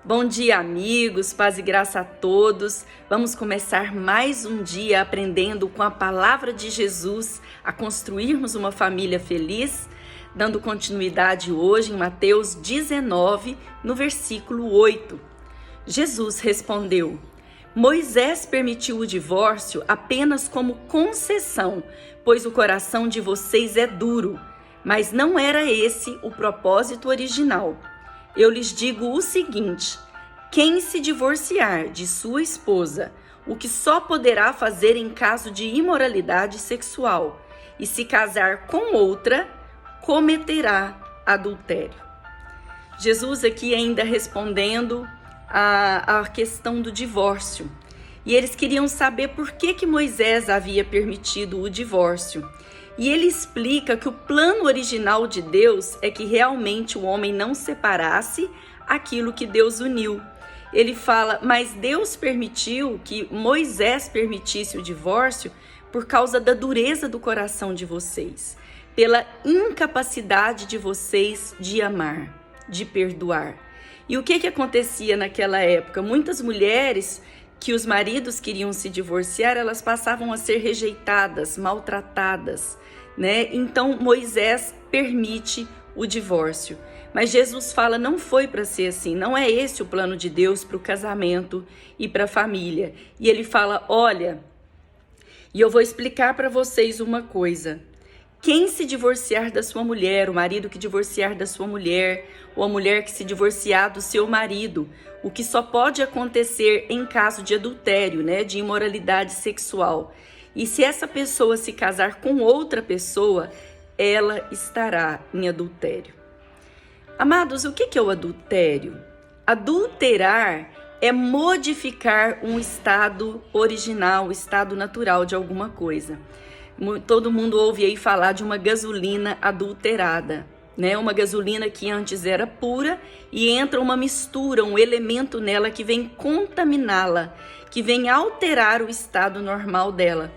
Bom dia, amigos, paz e graça a todos. Vamos começar mais um dia aprendendo com a palavra de Jesus a construirmos uma família feliz, dando continuidade hoje em Mateus 19, no versículo 8. Jesus respondeu: Moisés permitiu o divórcio apenas como concessão, pois o coração de vocês é duro, mas não era esse o propósito original. Eu lhes digo o seguinte: quem se divorciar de sua esposa, o que só poderá fazer em caso de imoralidade sexual, e se casar com outra, cometerá adultério. Jesus aqui ainda respondendo a questão do divórcio. E eles queriam saber por que Moisés havia permitido o divórcio. E ele explica que o plano original de Deus é que realmente o homem não separasse aquilo que Deus uniu. Ele fala, mas Deus permitiu que Moisés permitisse o divórcio por causa da dureza do coração de vocês, pela incapacidade de vocês de amar, de perdoar. E o que acontecia naquela época? Muitas mulheres que os maridos queriam se divorciar, elas passavam a ser rejeitadas, maltratadas, né? Então Moisés permite o divórcio. Mas Jesus fala, não foi para ser assim, não é esse o plano de Deus para o casamento e para a família. E ele fala, olha, e eu vou explicar para vocês uma coisa. Quem se divorciar da sua mulher, o marido que divorciar da sua mulher, ou a mulher que se divorciar do seu marido, o que só pode acontecer em caso de adultério, né, de imoralidade sexual. E se essa pessoa se casar com outra pessoa, ela estará em adultério. Amados, o que é o adultério? Adulterar é modificar um estado original, estado natural de alguma coisa. Todo mundo ouve aí falar de uma gasolina adulterada, né? Uma gasolina que antes era pura e entra uma mistura, um elemento nela que vem contaminá-la, que vem alterar o estado normal dela.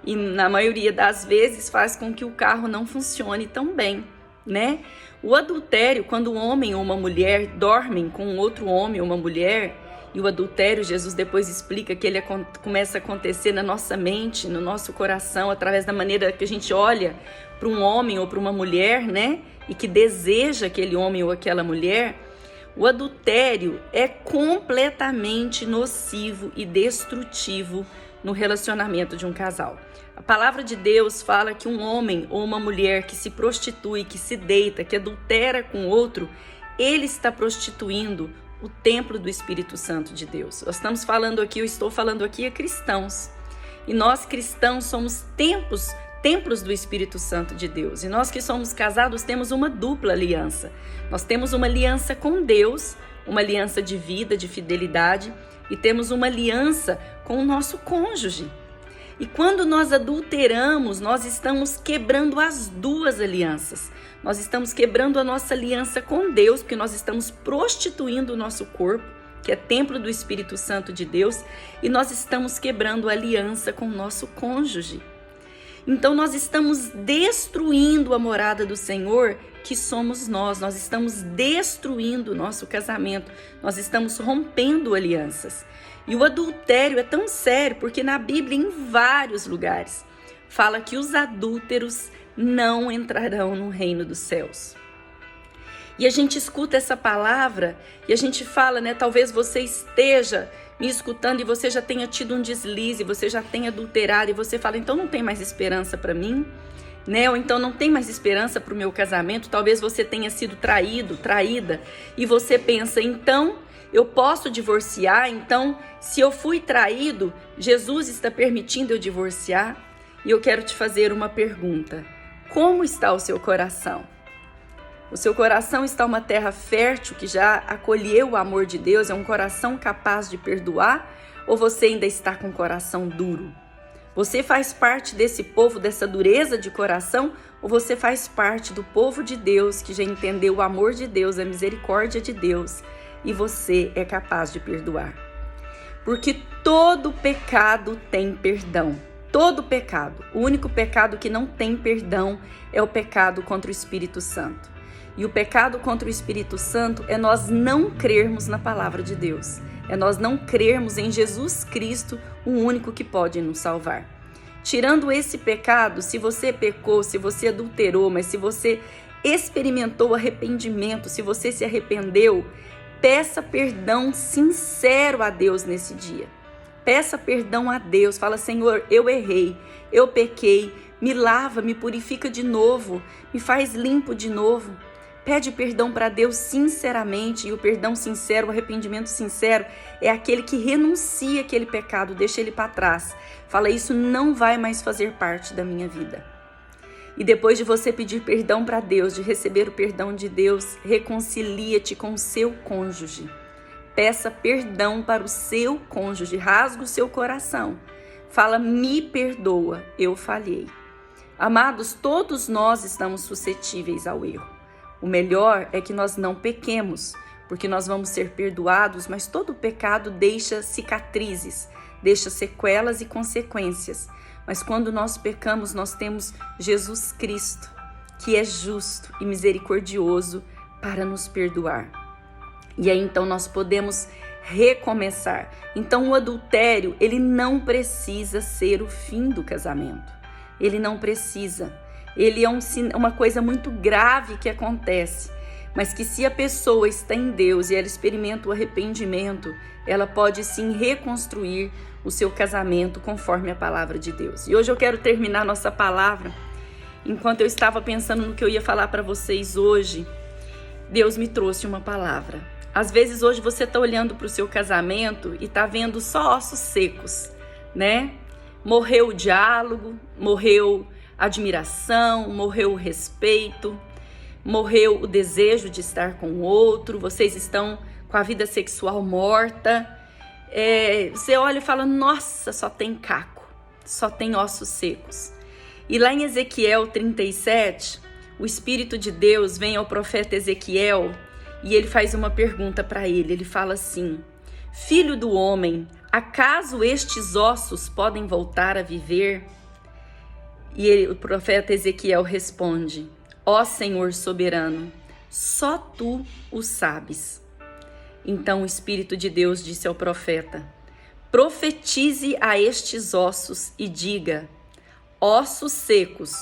E na maioria das vezes faz com que o carro não funcione tão bem, né? O adultério, quando um homem ou uma mulher dormem com outro homem ou uma mulher, e o adultério, Jesus depois explica que ele começa a acontecer na nossa mente, no nosso coração, através da maneira que a gente olha para um homem ou para uma mulher, né? E que deseja aquele homem ou aquela mulher. O adultério é completamente nocivo e destrutivo no relacionamento de um casal. A palavra de Deus fala que um homem ou uma mulher que se prostitui, que se deita, que adultera com outro, ele está prostituindo o templo do Espírito Santo de Deus. Eu estou falando aqui a cristãos. E nós cristãos somos templos do Espírito Santo de Deus. E nós que somos casados temos uma dupla aliança. Nós temos uma aliança com Deus, uma aliança de vida, de fidelidade, e temos uma aliança com o nosso cônjuge. E quando nós adulteramos, nós estamos quebrando as duas alianças. Nós estamos quebrando a nossa aliança com Deus, porque nós estamos prostituindo o nosso corpo, que é templo do Espírito Santo de Deus, e nós estamos quebrando a aliança com o nosso cônjuge. Então nós estamos destruindo a morada do Senhor, que somos nós estamos destruindo o nosso casamento, nós estamos rompendo alianças. E o adultério é tão sério porque na Bíblia, em vários lugares, fala que os adúlteros não entrarão no reino dos céus. E a gente escuta essa palavra e a gente fala, né? Talvez você esteja me escutando e você já tenha tido um deslize, você já tenha adulterado e você fala, então não tem mais esperança para mim, né? Ou então não tem mais esperança para o meu casamento. Talvez você tenha sido traído, traída, e você pensa, então eu posso divorciar? Então, se eu fui traído, Jesus está permitindo eu divorciar? E eu quero te fazer uma pergunta. Como está o seu coração? O seu coração está uma terra fértil que já acolheu o amor de Deus? É um coração capaz de perdoar? Ou você ainda está com o coração duro? Você faz parte desse povo, dessa dureza de coração? Ou você faz parte do povo de Deus que já entendeu o amor de Deus, a misericórdia de Deus? E você é capaz de perdoar. Porque todo pecado tem perdão. Todo pecado. O único pecado que não tem perdão é o pecado contra o Espírito Santo. E o pecado contra o Espírito Santo é nós não crermos na palavra de Deus. É nós não crermos em Jesus Cristo, o único que pode nos salvar. Tirando esse pecado, se você pecou, se você adulterou, mas se você experimentou arrependimento, se você se arrependeu, peça perdão sincero a Deus nesse dia. Peça perdão a Deus. Fala: Senhor, eu errei, eu pequei, me lava, me purifica de novo, me faz limpo de novo. Pede perdão para Deus sinceramente, e o perdão sincero, o arrependimento sincero é aquele que renuncia aquele pecado, deixa ele para trás. Fala: isso não vai mais fazer parte da minha vida. E depois de você pedir perdão para Deus, de receber o perdão de Deus, reconcilia-te com o seu cônjuge. Peça perdão para o seu cônjuge, rasga o seu coração. Fala: me perdoa, eu falhei. Amados, todos nós estamos suscetíveis ao erro. O melhor é que nós não pequemos, porque nós vamos ser perdoados, mas todo pecado deixa cicatrizes, deixa sequelas e consequências. Mas quando nós pecamos, nós temos Jesus Cristo, que é justo e misericordioso para nos perdoar. E aí então nós podemos recomeçar. Então o adultério, ele não precisa ser o fim do casamento. Ele não precisa. Ele é uma coisa muito grave que acontece, mas que se a pessoa está em Deus e ela experimenta o arrependimento, ela pode sim reconstruir o seu casamento conforme a palavra de Deus. E hoje eu quero terminar nossa palavra. Enquanto eu estava pensando no que eu ia falar para vocês hoje, Deus me trouxe uma palavra. Às vezes hoje você está olhando para o seu casamento e está vendo só ossos secos, né? Morreu o diálogo, morreu a admiração, morreu o respeito, morreu o desejo de estar com o outro, vocês estão com a vida sexual morta. Você olha e fala: nossa, só tem caco, só tem ossos secos. E lá em Ezequiel 37, o Espírito de Deus vem ao profeta Ezequiel e ele faz uma pergunta para ele. Ele fala assim: filho do homem, acaso estes ossos podem voltar a viver? E o profeta Ezequiel responde: ó Senhor soberano, só tu o sabes. Então o Espírito de Deus disse ao profeta: profetize a estes ossos e diga: ossos secos,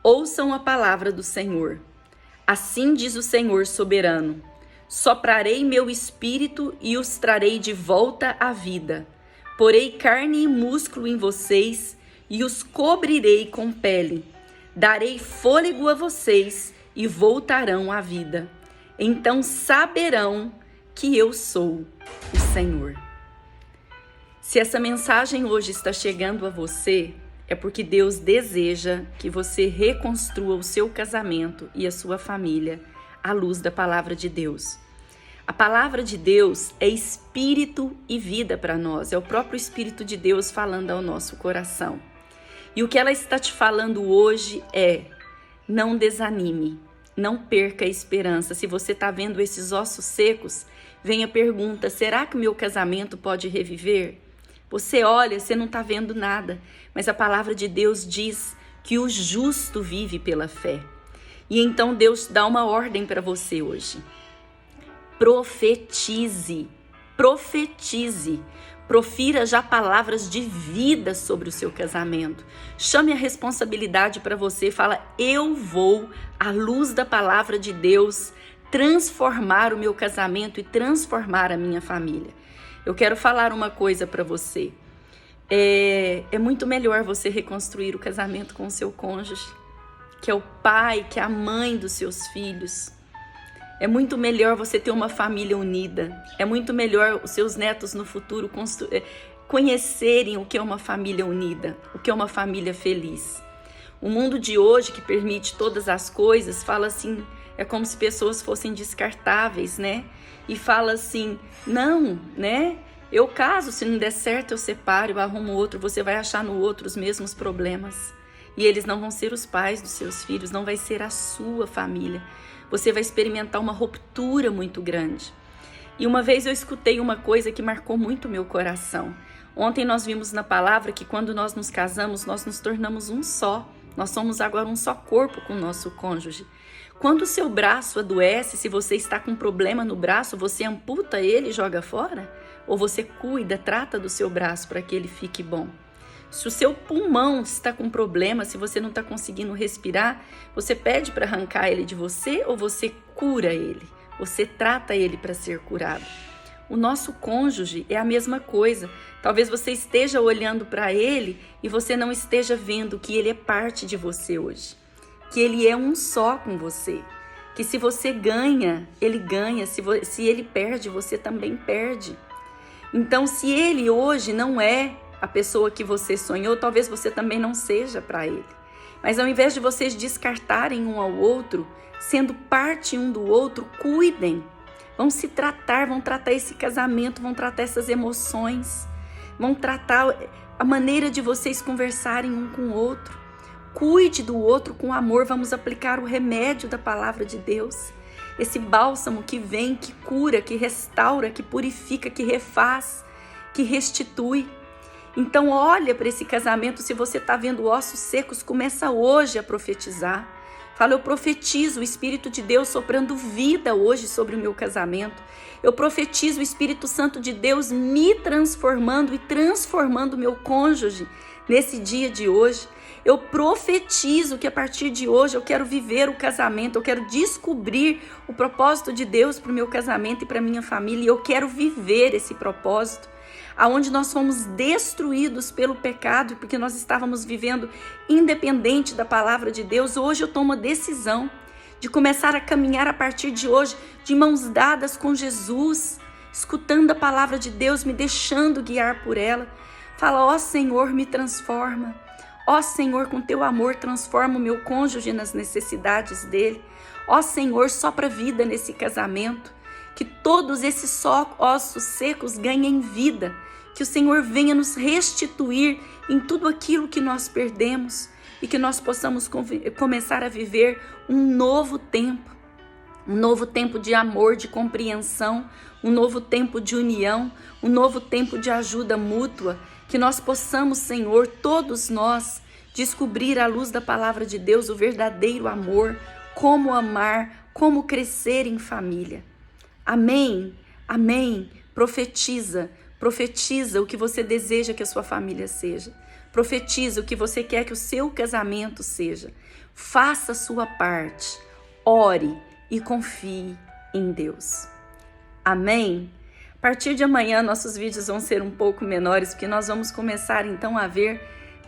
ouçam a palavra do Senhor. Assim diz o Senhor soberano: soprarei meu espírito e os trarei de volta à vida. Porei carne e músculo em vocês e os cobrirei com pele. Darei fôlego a vocês e voltarão à vida. Então saberão que eu sou o Senhor. Se essa mensagem hoje está chegando a você, é porque Deus deseja que você reconstrua o seu casamento e a sua família à luz da palavra de Deus. A palavra de Deus é espírito e vida para nós, é o próprio Espírito de Deus falando ao nosso coração. E o que ela está te falando hoje é: não desanime, não perca a esperança. Se você está vendo esses ossos secos, vem a pergunta: será que o meu casamento pode reviver? Você olha, você não está vendo nada, mas a palavra de Deus diz que o justo vive pela fé. E então Deus dá uma ordem para você hoje. Profetize, profetize. Profira já palavras de vida sobre o seu casamento. Chame a responsabilidade para você. Fala: eu vou, à luz da palavra de Deus, transformar o meu casamento e transformar a minha família. Eu quero falar uma coisa para você. É muito melhor você reconstruir o casamento com o seu cônjuge, que é o pai, que é a mãe dos seus filhos. É muito melhor você ter uma família unida. É muito melhor os seus netos no futuro conhecerem o que é uma família unida, o que é uma família feliz. O mundo de hoje, que permite todas as coisas, fala assim, é como se pessoas fossem descartáveis, né? E fala assim: não, né? Eu caso, se não der certo eu separo, eu arrumo outro, você vai achar no outro os mesmos problemas. E eles não vão ser os pais dos seus filhos, não vai ser a sua família. Você vai experimentar uma ruptura muito grande. E uma vez eu escutei uma coisa que marcou muito meu coração. Ontem nós vimos na palavra que quando nós nos casamos, nós nos tornamos um só, Nós somos agora um só corpo com o nosso cônjuge. Quando o seu braço adoece, se você está com um problema no braço, você amputa ele e joga fora? Ou você cuida, trata do seu braço para que ele fique bom? Se o seu pulmão está com problema, se você não está conseguindo respirar, você pede para arrancar ele de você ou você cura ele? Você trata ele para ser curado? O nosso cônjuge é a mesma coisa. Talvez você esteja olhando para ele e você não esteja vendo que ele é parte de você hoje. Que ele é um só com você. Que se você ganha, ele ganha. Se ele perde, você também perde. Então, se ele hoje não é a pessoa que você sonhou, talvez você também não seja para ele. Mas ao invés de vocês descartarem um ao outro, sendo parte um do outro, cuidem. Vão se tratar, vão tratar esse casamento, vão tratar essas emoções, vão tratar a maneira de vocês conversarem um com o outro. Cuide do outro com amor, vamos aplicar o remédio da palavra de Deus. Esse bálsamo que vem, que cura, que restaura, que purifica, que refaz, que restitui. Então olha para esse casamento, se você está vendo ossos secos, começa hoje a profetizar. Fala, eu profetizo o Espírito de Deus soprando vida hoje sobre o meu casamento. Eu profetizo o Espírito Santo de Deus me transformando e transformando o meu cônjuge nesse dia de hoje. Eu profetizo que a partir de hoje eu quero viver o casamento, eu quero descobrir o propósito de Deus para o meu casamento e para a minha família, e eu quero viver esse propósito. Aonde nós fomos destruídos pelo pecado, porque nós estávamos vivendo independente da palavra de Deus, hoje eu tomo a decisão de começar a caminhar a partir de hoje, de mãos dadas com Jesus, escutando a palavra de Deus, me deixando guiar por ela. Fala, ó Senhor, me transforma. Ó Senhor, com teu amor, transforma o meu cônjuge nas necessidades dele. Ó Senhor, sopra vida nesse casamento. Que todos esses ossos secos ganhem vida. Que o Senhor venha nos restituir em tudo aquilo que nós perdemos. E que nós possamos começar a viver um novo tempo. Um novo tempo de amor, de compreensão. Um novo tempo de união. Um novo tempo de ajuda mútua. Que nós possamos, Senhor, todos nós, descobrir à luz da palavra de Deus o verdadeiro amor. Como amar, como crescer em família. Amém, amém, profetiza o que você deseja que a sua família seja, profetiza o que você quer que o seu casamento seja, faça a sua parte, ore e confie em Deus, amém? A partir de amanhã nossos vídeos vão ser um pouco menores, porque nós vamos começar então a ver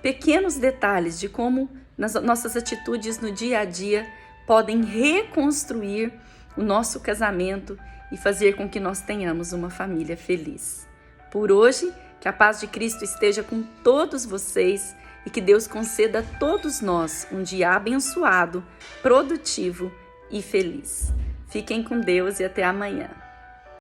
pequenos detalhes de como nossas atitudes no dia a dia podem reconstruir o nosso casamento e fazer com que nós tenhamos uma família feliz. Por hoje, que a paz de Cristo esteja com todos vocês e que Deus conceda a todos nós um dia abençoado, produtivo e feliz. Fiquem com Deus e até amanhã.